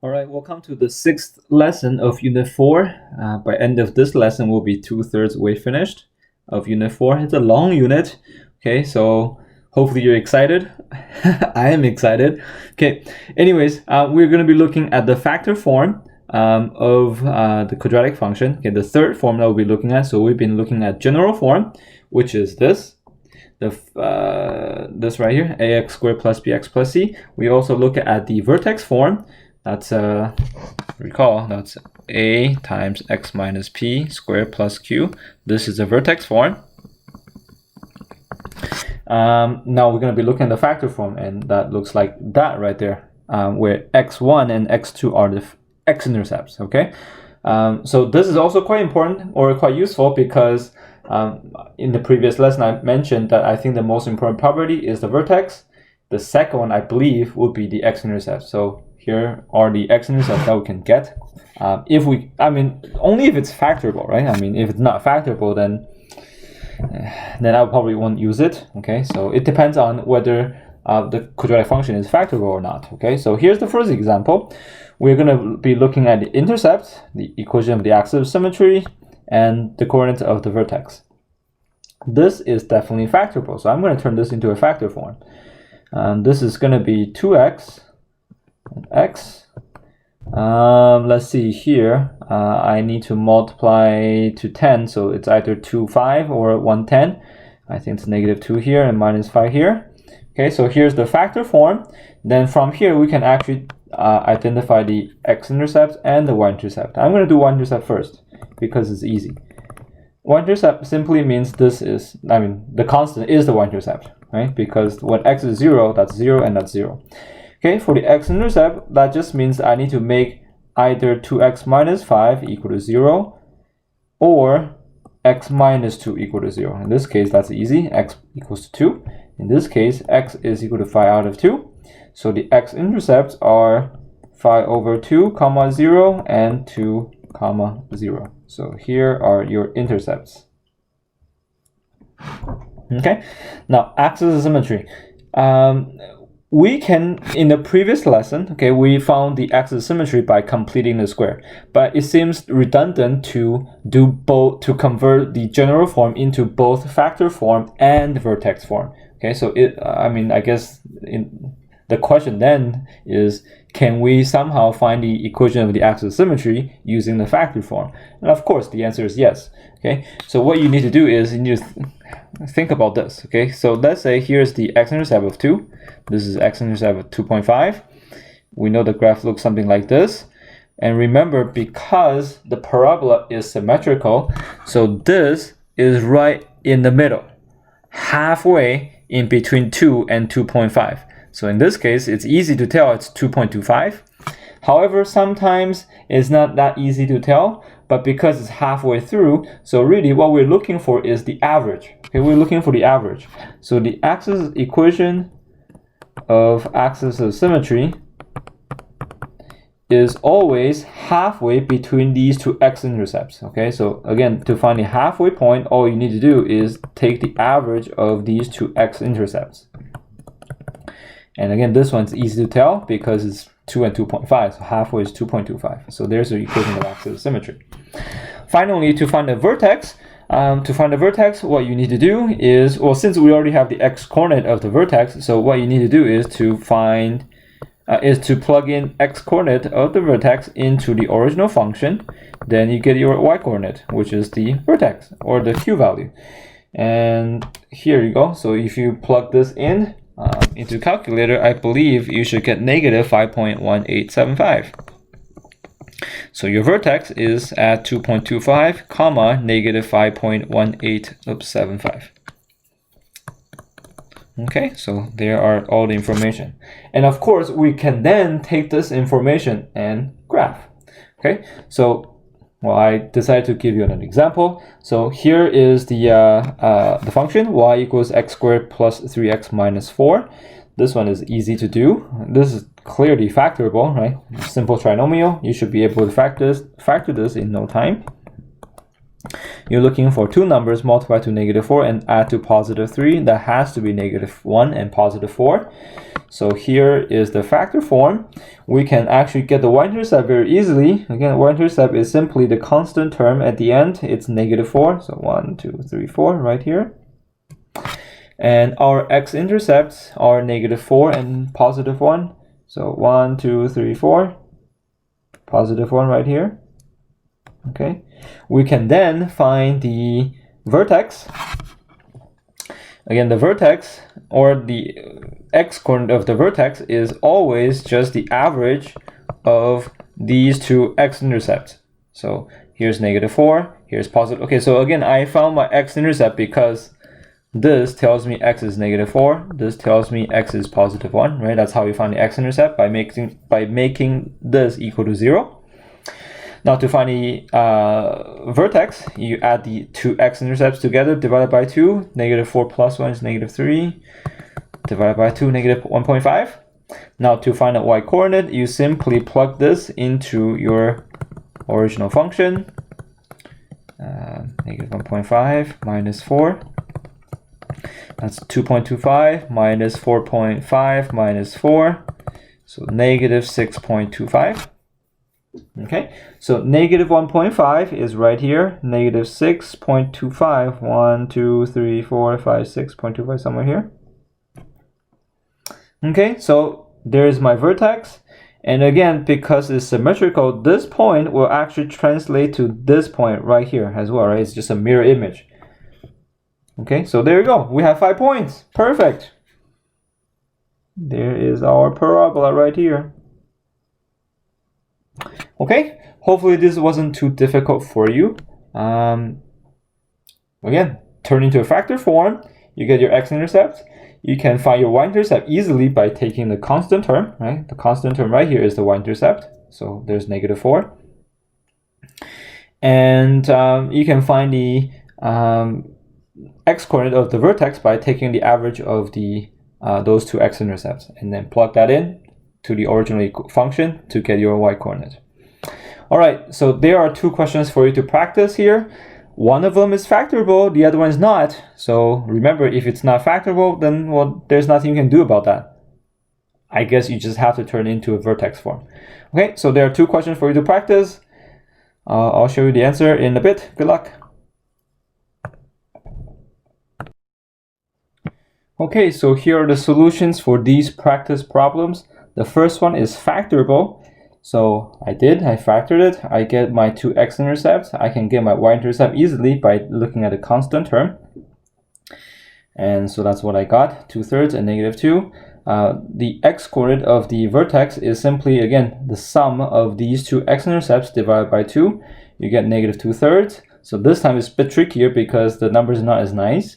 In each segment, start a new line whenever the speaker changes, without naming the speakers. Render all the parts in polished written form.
All right, welcome to the 6th lesson of Unit 4. By end of this lesson, we'll be 2/3 way finished of Unit 4. It's a long unit, okay, so hopefully you're excited. I am excited. Okay, anyways, we're going to be looking at the factor form of the quadratic function. Okay, the third form that we'll be looking at. So we've been looking at general form, which is this. This right here, ax squared plus bx plus c. We also look at the vertex form. That's recall that's a times x minus p squared plus q. This is a vertex form. Now we're going to be looking at the factor form, and that looks like that right there, where x1 and x2 are the x-intercepts. Okay, so this is also quite important or quite useful because in the previous lesson I mentioned that I think the most important property is the vertex. The second one, I believe, would be the x-intercept. So here are the x-intercepts that we can get. Only if it's factorable, right? I mean, if it's not factorable, then I probably won't use it. Okay, so it depends on whether the quadratic function is factorable or not. Okay, so here's the first example. We're going to be looking at the intercept, the equation of the axis of symmetry, and the coordinates of the vertex. This is definitely factorable, so I'm going to turn this into a factor form. This is going to be 2x and x. Let's see here. I need to multiply to 10, so it's either 2, 5 or 1, 10. I think it's -2 here and -5 here. Okay, so here's the factor form. Then from here we can actually identify the x-intercept and the y-intercept. I'm going to do y-intercept first because it's easy. Y-intercept simply means the constant is the y-intercept, right? Because when x is 0, that's 0 and that's 0. Okay, for the x-intercept, that just means I need to make either 2x minus 5 equal to 0 or x minus 2 equal to 0. In this case, that's easy. X equals to 2. In this case, x is equal to 5 out of 2. So the x-intercepts are 5 over 2, comma 0 and 2, comma 0. So here are your intercepts. Okay, now axis of symmetry. We can, in the previous lesson, okay, we found the axis of symmetry by completing the square, but it seems redundant to do both, to convert the general form into both factor form and vertex form. Okay, so I guess the question then is, can we somehow find the equation of the axis of symmetry using the factor form? And of course, the answer is yes. Okay, so what you need to do is you need to think about this. Okay, so let's say here's the x-intercept of 2. This is x-intercept of 2.5. We know the graph looks something like this. And remember, because the parabola is symmetrical, so this is right in the middle, halfway in between 2 and 2.5. So in this case, it's easy to tell it's 2.25. However, sometimes it's not that easy to tell, but because it's halfway through, so really what we're looking for is the average. Okay, we're looking for the average. So the axis equation of axis of symmetry is always halfway between these two x-intercepts. Okay, so again, to find the halfway point, all you need to do is take the average of these two x-intercepts. And again, this one's easy to tell because it's 2 and 2.5, so halfway is 2.25. So there's the equation of axis of symmetry. Finally, to find the vertex, what you need to do is, well, since we already have the x-coordinate of the vertex, so what you need to do is to plug in x-coordinate of the vertex into the original function. Then you get your y-coordinate, which is the vertex or the q value. And here you go. So if you plug this in into calculator, I believe you should get -5.1875. So your vertex is at 2.25, comma, -5.1875. Okay, so there are all the information. And of course, we can then take this information and graph. Okay, so I decided to give you an example. So here is the function y equals x squared plus 3x minus 4. This one is easy to do. This is clearly factorable, right? Simple trinomial. You should be able to factor this in no time. You're looking for two numbers, multiply to -4 and add to +3. That has to be -1 and +4. So here is the factor form. We can actually get the y-intercept very easily. Again, y-intercept is simply the constant term at the end. It's -4. So 1, 2, 3, 4 right here. And our x-intercepts are -4 and +1. So 1, 2, 3, 4. +1 right here. Okay. We can then find the vertex. Again, the vertex, or the x-coordinate of the vertex, is always just the average of these two x-intercepts. So here's -4, here's positive. Okay, so again, I found my x-intercept because this tells me x is -4. This tells me x is +1, right? That's how you find the x-intercept, by making this equal to 0. Now to find the vertex, you add the two x-intercepts together, divided by 2. -4 plus 1 is -3. Divided by 2, -1.5. Now to find a y-coordinate, you simply plug this into your original function. -1.5 minus 4. That's 2.25 minus 4.5 minus 4. So -6.25. Okay, so -1.5 is right here. -6.25. 1, 2, 3, 4, 5, 6.25, somewhere here. Okay, so there's my vertex. And again, because it's symmetrical, this point will actually translate to this point right here as well, right? It's just a mirror image. Okay, so there you go. We have 5 points. Perfect. There is our parabola right here. Okay, hopefully this wasn't too difficult for you. Again, turn into a factor form. You get your x-intercept. You can find your y-intercept easily by taking the constant term, right? The constant term right here is the y-intercept. So there's -4. And you can find the x-coordinate of the vertex by taking the average of the those two x-intercepts, and then plug that in to the original function to get your y-coordinate. All right, so there are 2 questions for you to practice here. One of them is factorable, the other one is not. So remember, if it's not factorable, then, well, there's nothing you can do about that. I guess you just have to turn it into a vertex form. Okay, so there are 2 questions for you to practice. I'll show you the answer in a bit. Good luck. Okay, so here are the solutions for these practice problems. The first one is factorable. So I factored it. I get my 2 x-intercepts. I can get my y-intercept easily by looking at the constant term. And so that's what I got, 2/3 and -2. The x-coordinate of the vertex is simply, again, the sum of these 2 x-intercepts divided by 2. You get -2/3. So this time it's a bit trickier because the number is not as nice.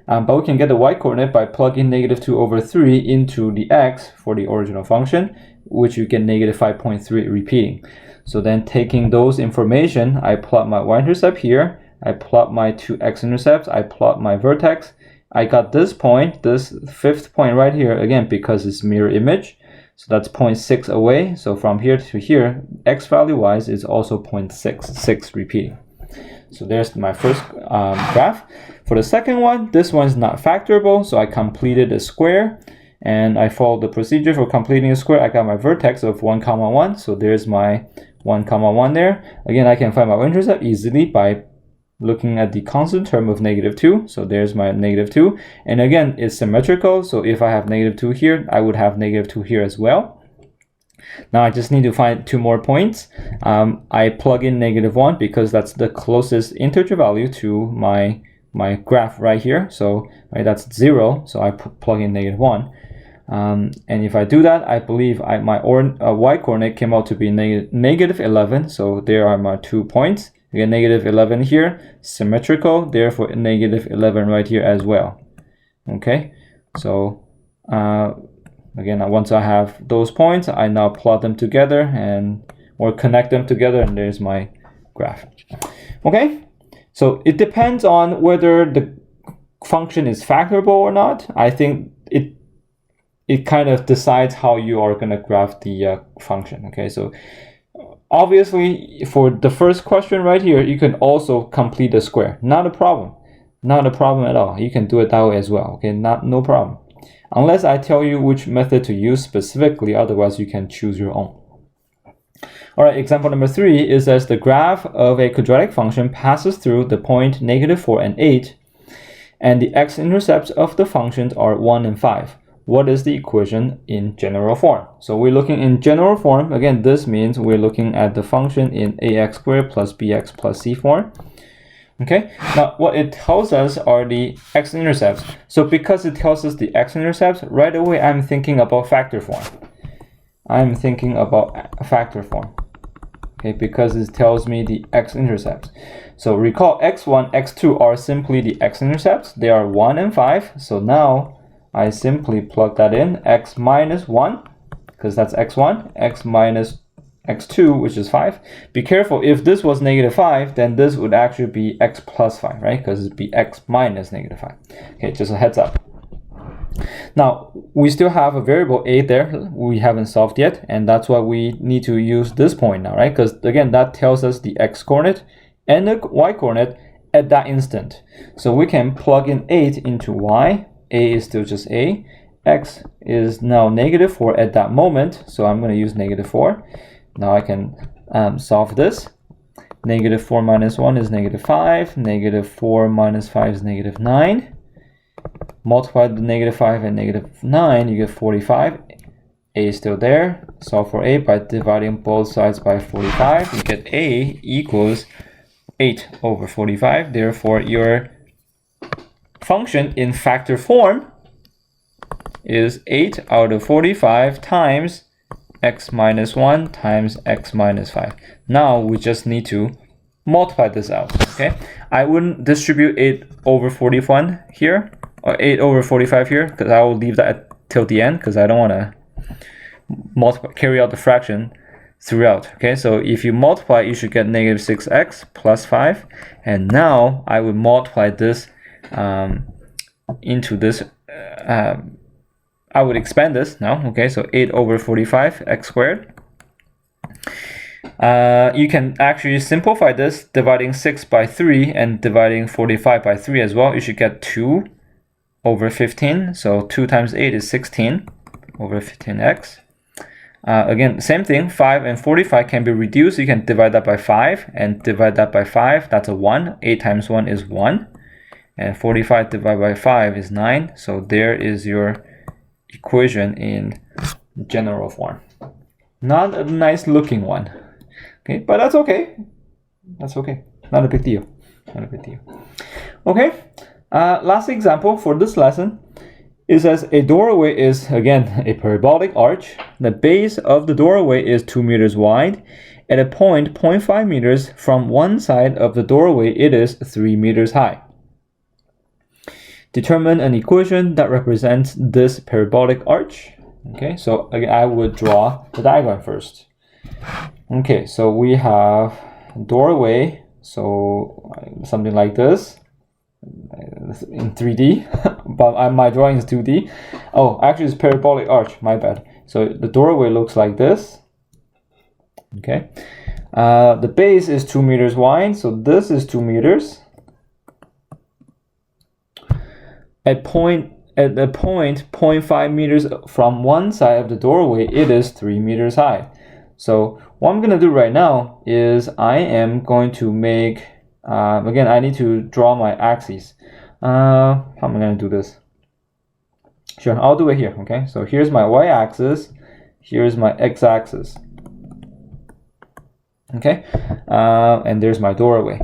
But we can get the y-coordinate by plugging -2/3 into the x for the original function, which you get -5.3 repeating. So then taking those information, I plot my y-intercept here, I plot my 2 x-intercepts, I plot my vertex. I got this point, this 5th point right here, again, because it's mirror image. So that's 0.6 away. So from here to here, x value wise is also 0.6 repeating. So there's my first graph. For the second one, this one's not factorable, so I completed a square, and I followed the procedure for completing a square. I got my vertex of 1, 1, so there's my 1, 1 there. Again, I can find my y-intercept easily by looking at the constant term of -2, so there's my -2. And again, it's symmetrical, so if I have -2 here, I would have -2 here as well. Now I just need to find 2 more points. I plug in -1 because that's the closest integer value to my graph right here. So right, that's 0, so I plug in -1. And if I do that, I believe my y-coordinate came out to be -11. So there are my 2 points. Again, -11 here, symmetrical, therefore -11 right here as well. Okay, so again, once I have those points, I now plot them together or connect them together, and there's my graph. Okay, so it depends on whether the function is factorable or not. I think it kind of decides how you are going to graph the function. Okay, so Obviously, for the first question right here, you can also complete the square. Not a problem. Not a problem at all. You can do it that way as well. Okay, no problem. Unless I tell you which method to use specifically, otherwise you can choose your own. All right, example number 3 is as the graph of a quadratic function passes through the point -4 and 8, and the x-intercepts of the functions are 1 and 5. What is the equation in general form? So we're looking in general form. Again, this means we're looking at the function in ax squared plus bx plus c form. Okay, now what it tells us are the x-intercepts. So because it tells us the x-intercepts, right away I'm thinking about factor form. I'm thinking about factor form. Okay, because it tells me the x-intercepts. So recall x1, x2 are simply the x-intercepts. They are 1 and 5. So now I simply plug that in, x minus 1, because that's x1, x minus x2, which is 5. Be careful, if this was -5, then this would actually be x plus 5, right? Because it'd be x minus -5. Okay, just a heads up. Now, we still have a variable a there we haven't solved yet, and that's why we need to use this point now, right? Because again, that tells us the x-coordinate and the y-coordinate at that instant. So we can plug in 8 into y. A is still just a. X is now -4 at that moment, so I'm going to use -4. Now I can solve this. -4 minus 1 is -5. -4 minus 5 is -9. Multiply the -5 and -9, you get 45. A is still there. Solve for a by dividing both sides by 45. You get a equals 8 over 45. Therefore, your function in factor form is 8 out of 45 times x minus 1 times x minus 5. Now we just need to multiply this out, okay? I wouldn't distribute 8 over 41 here, or 8 over 45 here, because I will leave that till the end, because I don't want to carry out the fraction throughout, okay? So if you multiply, you should get -6x plus 5, and now I would multiply this into this. I would expand this now, okay? So 8 over 45 x squared. You can actually simplify this, dividing 6 by 3 and dividing 45 by 3 as well. You should get 2 over 15. So 2 times 8 is 16 over 15x. Again, same thing, 5 and 45 can be reduced. You can divide that by 5 and divide that by 5. That's a 1. 8 times 1 is 1. And 45 divided by 5 is 9. So there is your equation in general form. Not a nice looking one. Okay, but that's okay. That's okay. Not a big deal. Not a big deal. Okay, last example for this lesson is as a doorway is, again, a parabolic arch. The base of the doorway is 2 meters wide. At a point 0.5 meters from one side of the doorway, it is 3 meters high. Determine an equation that represents this parabolic arch. Okay, so again, I would draw the diagram first. Okay, so we have doorway, so something like this in 3D, but my drawing is 2D. Oh, actually it's parabolic arch, my bad. So the doorway looks like this. Okay, the base is 2 meters wide, so this is 2 meters. At the point 0.5 meters from one side of the doorway, it is 3 meters high. So what I'm going to do right now is I am going to make, again, I need to draw my axes. How am I going to do this? Sure, I'll do it here, okay? So here's my y-axis, here's my x-axis. Okay, and there's my doorway.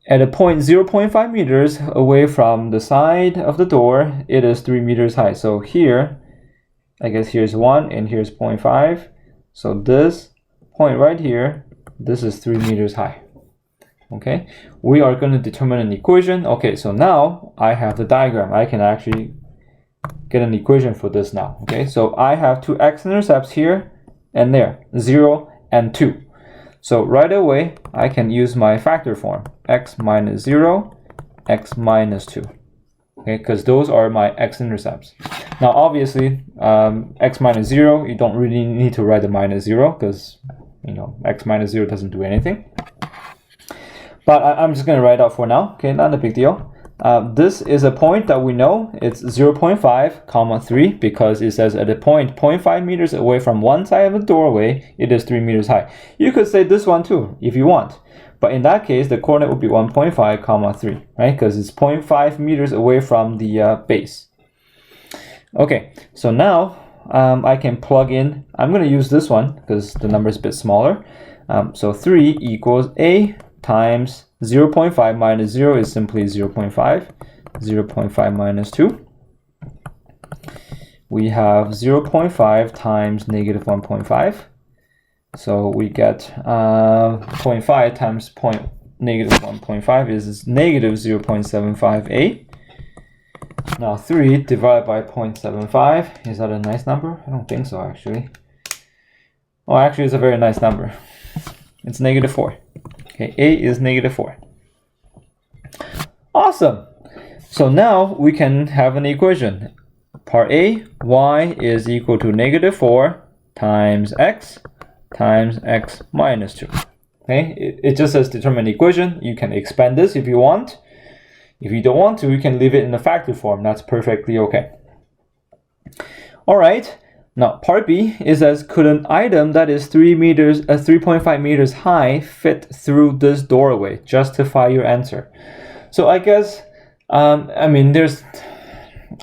At a point 0.5 meters away from the side of the door, it is 3 meters high. So here, I guess here's 1 and here's 0.5. So this point right here, this is 3 meters high. Okay, we are going to determine an equation. Okay, so now I have the diagram. I can actually get an equation for this now. Okay, so I have two x-intercepts here and there, 0 and 2. So right away, I can use my factor form, x minus 0, x minus 2. Okay, because those are my x-intercepts. Now, obviously, x minus 0, you don't really need to write the minus 0 because you know, x minus 0 doesn't do anything. But I'm just going to write out for now. Okay, not a big deal. This is a point that we know it's 0.5 comma 3 because it says at a point 0.5 meters away from one side of the doorway, it is 3 meters high. You could say this one too if you want. But in that case, the coordinate would be 1.5 comma 3, right? Because it's 0.5 meters away from the base. Okay, so now I can plug in. I'm going to use this one because the number is a bit smaller. So 3 equals a times 0.5 minus 0 is simply 0.5. 0.5 minus 2. We have 0.5 times negative 1.5. So we get 0.5 times negative 1.5 is negative 0.75a. Now 3 divided by 0.75, is that a nice number? I don't think so, actually. Oh, actually, it's a very nice number. It's negative 4. Okay, a is negative 4. Awesome. So now we can have an equation. Part A, y is equal to negative 4 times x minus 2. Okay, it just says determine equation. You can expand this if you want. If you don't want to, you can leave it in the factor form. That's perfectly okay. All right. Now, part B is as could an item that is 3.5 meters high fit through this doorway? Justify your answer. So I guess, I mean, there's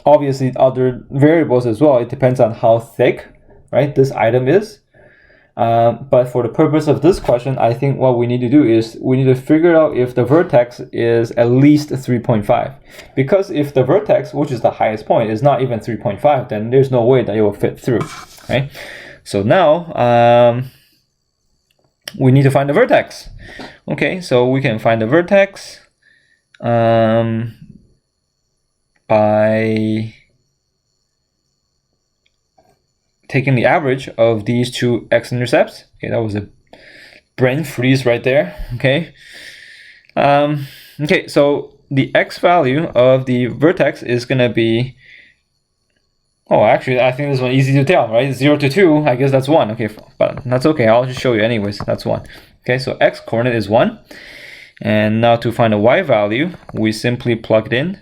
obviously other variables as well. It depends on how thick, right, this item is. But for the purpose of this question, I think what we need to do is we need to figure out if the vertex is at least 3.5. Because if the vertex, which is the highest point, is not even 3.5, then there's no way that it will fit through, right? So now we need to find the vertex. Okay, so we can find the vertex by taking the average of these two x-intercepts. Okay, that was a brain freeze right there. Okay. Okay, so the x value of the vertex is gonna be, oh, actually, I think this one easy to tell, right? 0 to 2, I guess that's 1. Okay, but that's okay. I'll just show you anyways. That's 1. Okay, so x coordinate is 1. And now to find a y value, we simply plug it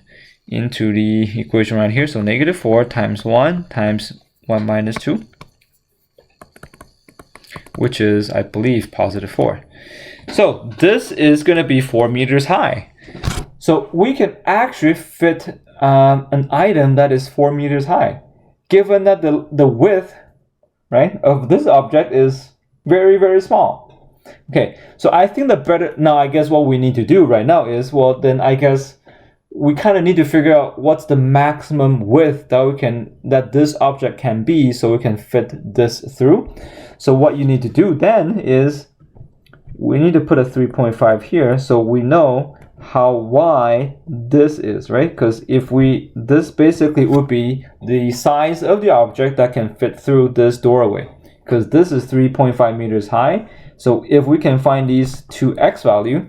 into the equation right here. So negative 4 times 1 times 1 minus 2, which is, I believe, positive 4. So this is going to be 4 meters high. So we can actually fit an item that is 4 meters high, given that the width, right, of this object is very, very small. Okay, so I think the better, now I guess what we need to do right now is, well, then I guess we kind of need to figure out what's the maximum width that this object can be so we can fit this through. So what you need to do then is we need to put a 3.5 here so we know how wide this is, right? Because this basically would be the size of the object that can fit through this doorway, because this is 3.5 meters high. So if we can find these two x value,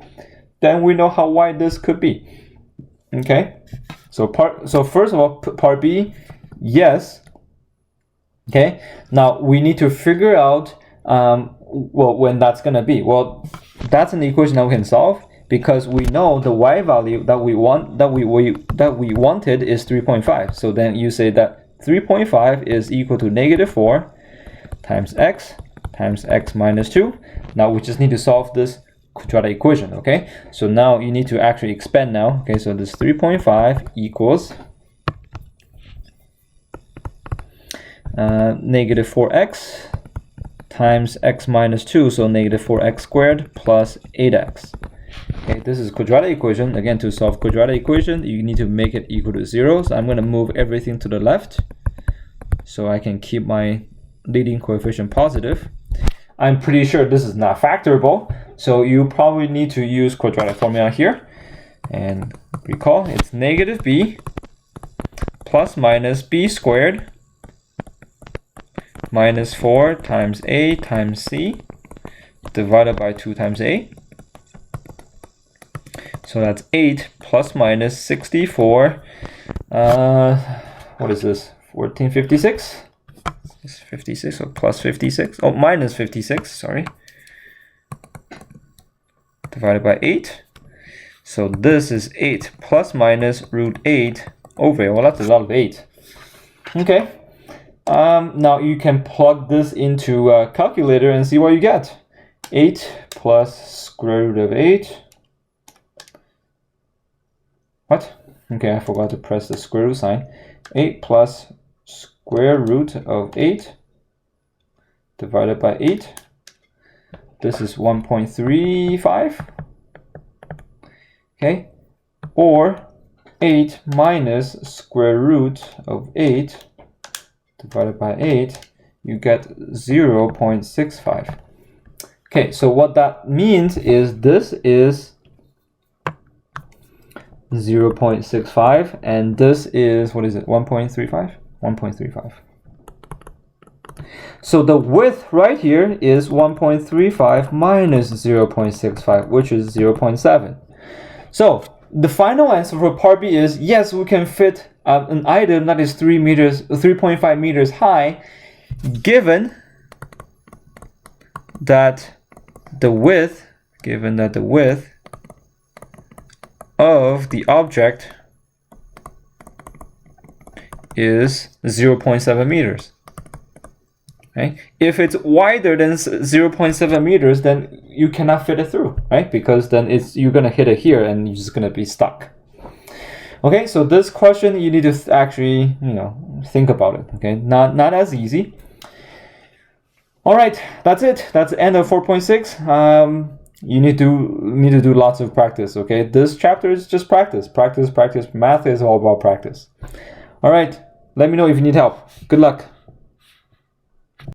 then we know how wide this could be. Okay, so first of all, part B, yes. Okay, now we need to figure out well, when that's gonna be. Well, that's an equation that we can solve because we know the y value that we wanted is 3.5. So then you say that 3.5 is equal to negative 4 times x minus 2. Now we just need to solve this quadratic equation. Okay, so now you need to actually expand now. Okay, so this 3.5 equals negative 4x times x minus 2, so negative 4x squared plus 8x. Okay, this is quadratic equation. Again, to solve quadratic equation, you need to make it equal to 0. So I'm going to move everything to the left so I can keep my leading coefficient positive. I'm pretty sure this is not factorable, so you probably need to use quadratic formula here. And recall, it's negative b plus minus b squared minus 4 times a times c divided by 2 times a. So that's 8 plus minus 64. What is this? 1456? It's 56 or plus 56? Oh, minus 56, sorry. divided by 8. So this is 8 plus minus root 8 over 8. Well, that's a lot of 8. Okay. Now you can plug this into a calculator and see what you get. 8 plus square root of 8. What? Okay, I forgot to press the square root sign. 8 plus square root of 8 divided by 8. This is 1.35. Okay, or 8 minus square root of 8 divided by 8, you get 0.65. Okay, so what that means is this is 0.65 and this is, what is it, 1.35? 1.35. So the width right here is 1.35 minus 0.65, which is 0.7. So the final answer for part B is, yes, we can fit an item that is 3.5 meters high, given that the width of the object is 0.7 meters. Okay? If it's wider than 0.7 meters, then you cannot fit it through, right? Because then you're gonna hit it here and you're just gonna be stuck. Okay, so this question you need to actually, think about it. Okay, not as easy. All right, that's it. That's the end of 4.6. You need to do lots of practice. Okay, this chapter is just practice. Math is all about practice. All right, let me know if you need help. Good luck.